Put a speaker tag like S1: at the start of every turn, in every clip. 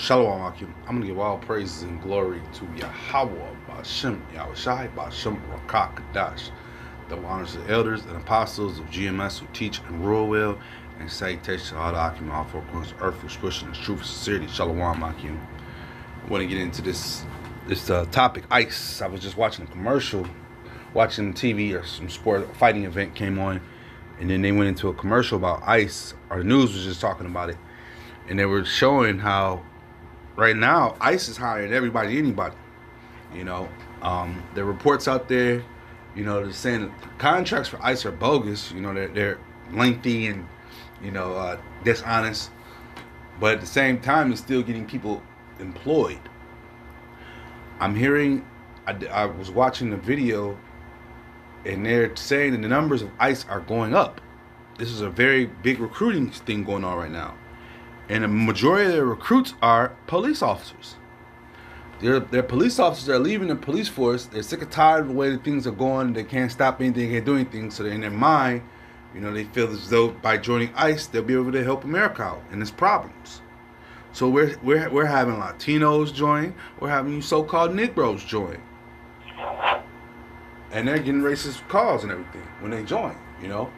S1: Shalom Akim. I'm going to give all praises and glory to Yahweh, Bashem, Yahushai, Bashem, Rakak, Kadash. The honors of the elders and apostles of GMS who teach and rule well. And salutation to all the Akim, all four corners of earth, expression and truth, sincerity. Shalom Akim. I want to get into this topic, ICE. I was just watching a commercial, watching TV or some sport fighting event came on. And then they went into a commercial about ICE. Our news was just talking about it. And they were showing how right now ICE is hiring everybody, anybody. You know, there are reports out there, you know, they're saying that the contracts for ICE are bogus. You know, they're lengthy and, you know, dishonest. But at the same time, it's still getting people employed. I'm hearing, I was watching the video, and they're saying that the numbers of ICE are going up. This is a very big recruiting thing going on right now. And the majority of their recruits are police officers. They're police officers that are leaving the police force. They're sick and tired of the way that things are going. They can't stop anything, they can't do anything. So in their mind, you know, they feel as though by joining ICE, they'll be able to help America out in its problems. So we're having Latinos join. We're having you so-called Negroes join. And they're getting racist calls and everything when they join, you know.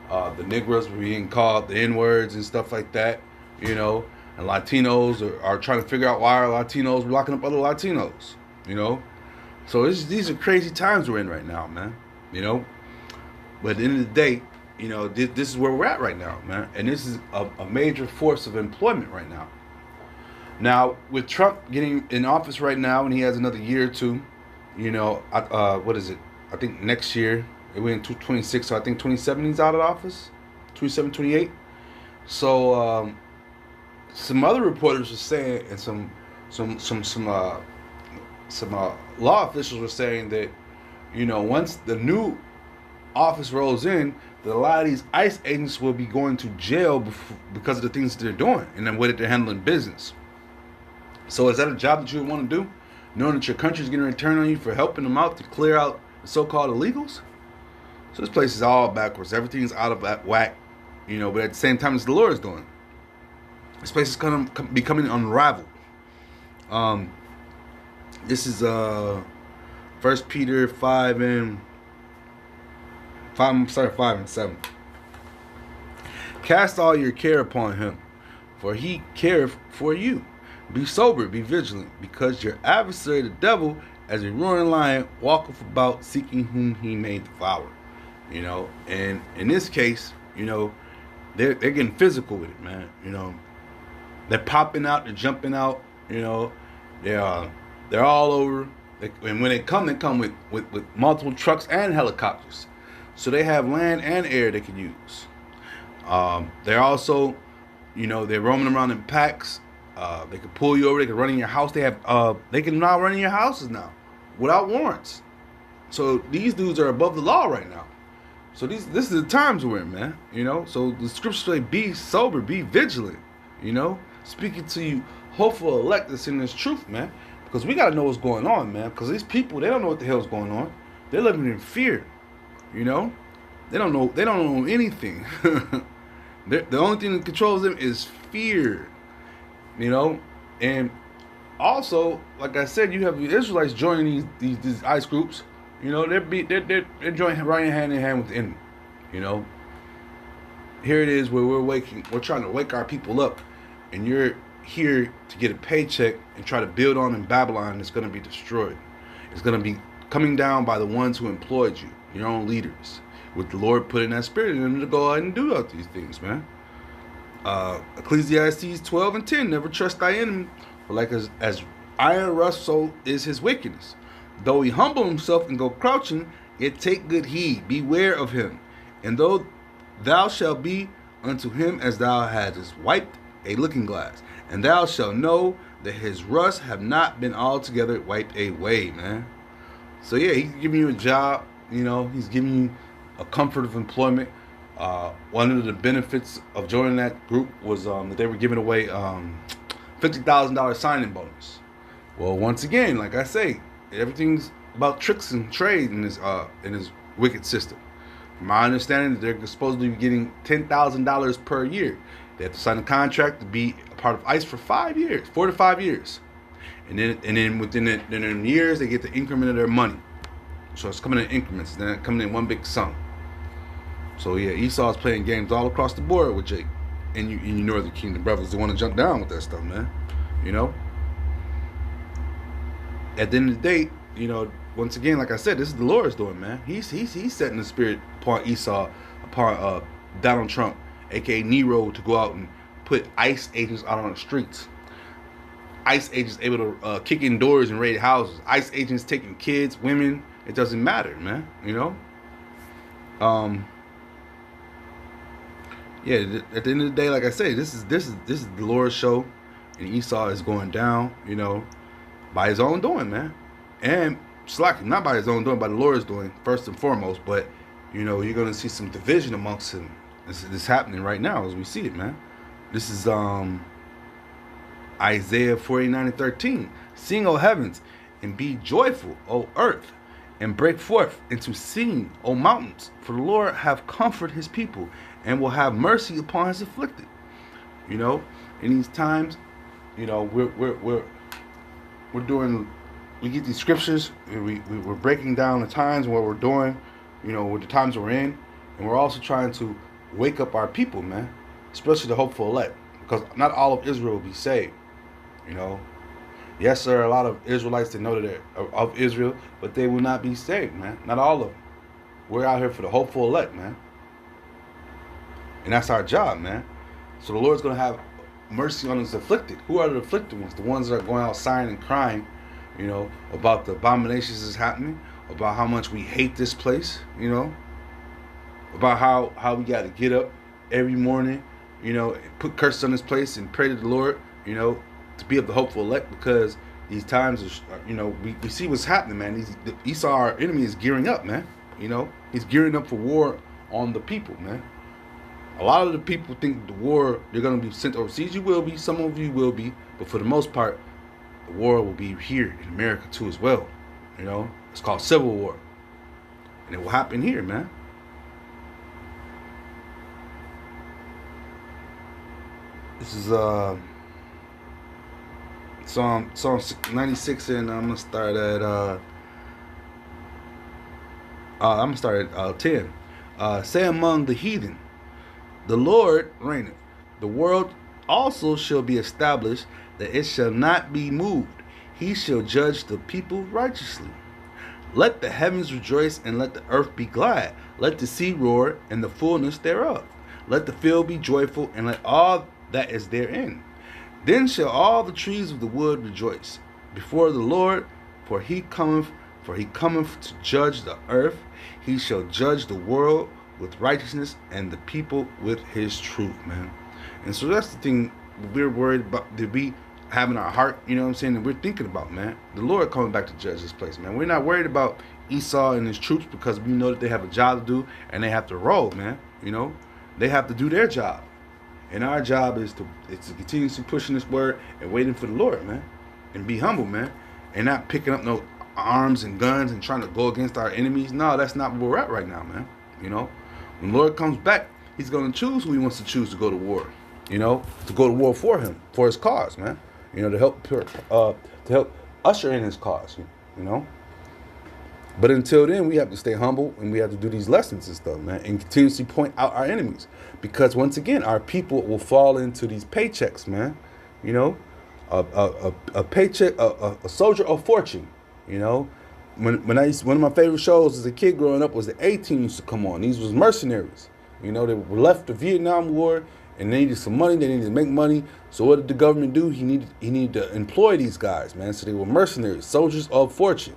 S1: The Negroes were being called the N-words and stuff like that, you know. And Latinos are trying to figure out why our Latinos are locking up other Latinos, you know. So these are crazy times we're in right now, man, you know. But at the end of the day, you know, this is where we're at right now, man. And this is a major force of employment right now. Now, with Trump getting in office right now, and he has another year or two, you know, what is it? I think next year, we're in 2026, so I think 2027 he's out of office, 27, 28. So some other reporters were saying, and some law officials were saying that, you know, once the new office rolls in, that a lot of these ICE agents will be going to jail because of the things that they're doing and the way that they're handling business. So is that a job that you would want to do, knowing that your country's getting a return on you for helping them out to clear out the so-called illegals? So this place is all backwards. Everything's out of whack, you know, but at the same time, it's the Lord's doing. This place is becoming unraveled. This is 1 Peter 5 and 7. Cast all your care upon him, for he careth for you. Be sober, be vigilant, because your adversary, the devil, as a roaring lion, walketh about seeking whom he may devour. You know, and in this case, you know, they're getting physical with it, man. You know, they're popping out, they're jumping out. You know, they're all over. And when they come with multiple trucks and helicopters, so they have land and air they can use. They're also, you know, they're roaming around in packs. They can pull you over. They can run in your house. They can now run in your houses now without warrants. So these dudes are above the law right now. So this is the times we're in, man. You know. So the scriptures say, "Be sober, be vigilant." You know, speaking to you, hopeful elect that's in this truth, man. Because we gotta know what's going on, man. Because these people, they don't know what the hell's going on. They're living in fear. You know, they don't know anything. The only thing that controls them is fear. You know, and also, like I said, you have the Israelites joining these ICE groups. You know, they're joining right hand in hand with the enemy. You know, here it is where we're trying to wake our people up, and you're here to get a paycheck and try to build on in Babylon that's going to be destroyed. It's going to be coming down by the ones who employed you, your own leaders, with the Lord putting that spirit in them to go ahead and do all these things, man. Ecclesiastes 12 and 10, never trust thy enemy, for like as iron rust, so is his wickedness. Though he humble himself and go crouching, yet take good heed, beware of him. And though thou shalt be unto him as thou hadst wiped a looking glass, and thou shalt know that his rust have not been altogether wiped away, man. So yeah, he's giving you a job, you know, he's giving you a comfort of employment. One of the benefits of joining that group was that they were giving away $50,000 signing bonus. Well, once again, like I say, everything's about tricks and trade in this wicked system. From my understanding, they're supposed to be getting $10,000 per year. They have to sign a contract to be a part of ICE for 5 years, 4 to 5 years, and then within them years they get the increment of their money. So it's coming in increments, then it's coming in one big sum. So yeah, Esau's playing games all across the board with Jake, and you Northern Kingdom brothers that want to jump down with that stuff, man. You know. At the end of the day, you know, once again, like I said, this is the Lord's doing, man. He's setting the spirit upon Esau, upon Donald Trump, aka Nero, to go out and put ICE agents out on the streets. ICE agents able to kick in doors and raid houses. ICE agents taking kids, women. It doesn't matter, man. You know. Yeah. At the end of the day, like I say, this is the Lord's show, and Esau is going down. You know, by his own doing, man. And not by his own doing, by the Lord's doing, first and foremost. But, you know, you're going to see some division amongst him. This is happening right now as we see it, man. This is Isaiah 49:13. Sing, O heavens, and be joyful, O earth, and break forth into singing, O mountains. For the Lord have comforted his people, and will have mercy upon his afflicted. You know, in these times, you know, we're doing, we get these scriptures, and we're breaking down the times and what we're doing, you know, with the times we're in, and we're also trying to wake up our people, man, especially the hopeful elect, because not all of Israel will be saved, you know. Yes, there are a lot of Israelites that know that they're of Israel, but they will not be saved, man. Not all of them. We're out here for the hopeful elect, man, and that's our job, man. So the Lord's going to have mercy on his afflicted. Who are the afflicted ones? The ones that are going out sighing and crying, you know, about the abominations that's happening, about how much we hate this place, you know, about how we got to get up every morning, you know, put curses on this place and pray to the Lord, you know, to be of the hopeful elect, because these times are, you know, we see what's happening, man. Esau, our enemy, is gearing up, man. You know, he's gearing up for war on the people, man. A lot of the people think the war, they're going to be sent overseas. You will be. Some of you will be. But for the most part, the war will be here in America too as well. You know, it's called civil war. And it will happen here, man. This is Psalm 96, and I'm going to start at 10. Say among the heathen, the Lord reigneth. The world also shall be established, that it shall not be moved. He shall judge the people righteously. Let the heavens rejoice, and let the earth be glad. Let the sea roar, and the fullness thereof. Let the field be joyful, and let all that is therein. Then shall all the trees of the wood rejoice before the Lord, for he cometh to judge the earth. He shall judge the world with righteousness, and the people with his truth, man. And so that's the thing we're worried about, that we have in our heart, you know what I'm saying, that we're thinking about, man. The Lord coming back to judge this place, man. We're not worried about Esau and his troops, because we know that they have a job to do, and they have to roll, man. You know, they have to do their job. And our job is to continuously pushing this word and waiting for the Lord, man. And be humble, man. And not picking up no arms and guns and trying to go against our enemies. No, that's not where we're at right now, man. You know, when the Lord comes back, he's going to choose who he wants to choose to go to war. You know, to go to war for him, for his cause, man. You know, to help usher in his cause, you know. But until then, we have to stay humble, and we have to do these lessons and stuff, man, and continuously point out our enemies. Because once again, our people will fall into these paychecks, man. You know, a paycheck, a soldier of fortune. You know, one of my favorite shows as a kid growing up was the A-Team used to come on. These was mercenaries. You know, they were left the Vietnam War, and they needed some money. They needed to make money. So what did the government do? He needed to employ these guys, man. So they were mercenaries, soldiers of fortune.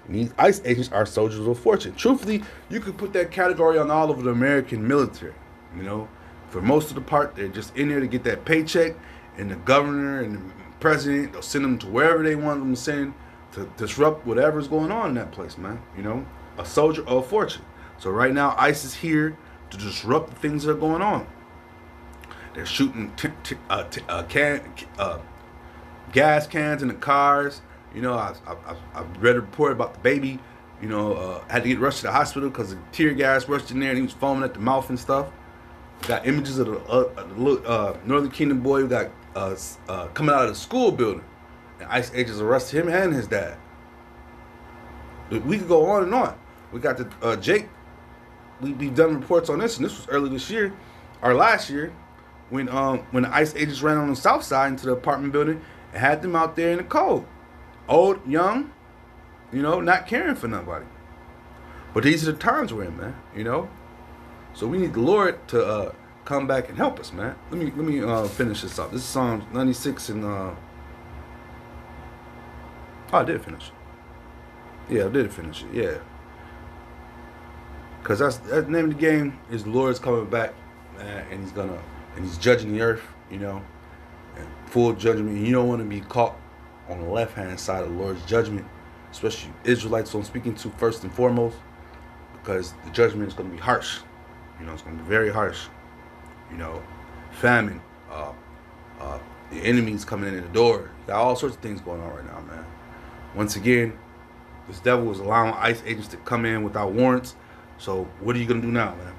S1: And these ICE agents are soldiers of fortune. Truthfully, you could put that category on all of the American military. You know, for most of the part, they're just in there to get that paycheck, and the governor and the president, they'll send them to wherever they want them to send to disrupt whatever's going on in that place, man. You know, a soldier of fortune. So right now, ICE is here to disrupt the things that are going on. They're shooting gas cans in the cars. You know, I read a report about the baby, you know, had to get rushed to the hospital because the tear gas rushed in there, and he was foaming at the mouth and stuff. Got images of the Northern Kingdom boy who got coming out of the school building, and ICE agents arrested him and his dad. We could go on and on. We got the Jake. We've done reports on this, and this was early this year, or last year, when the ICE agents ran on the south side into the apartment building and had them out there in the cold, old, young, not caring for nobody. But these are the times we're in, man. So we need the Lord to come back and help us, man. Let me finish this up. This is Psalm 96 and I did finish it. Yeah, I did finish it. Yeah, because that's the name of the game is the Lord's coming back, man, and he's judging the earth, and full judgment. And you don't want to be caught on the left hand side of the Lord's judgment, especially Israelites. So I'm speaking to first and foremost, because the judgment is going to be harsh. It's going to be very harsh. Famine, the enemy's coming in the door. You got all sorts of things going on right now, man. Once again, this devil is allowing ICE agents to come in without warrants. So what are you gonna do now, man?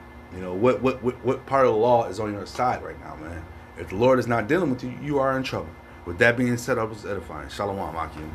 S1: What part of the law is on your side right now, man? If the Lord is not dealing with you, you are in trouble. With that being said, I was edifying. Shalom, Akim.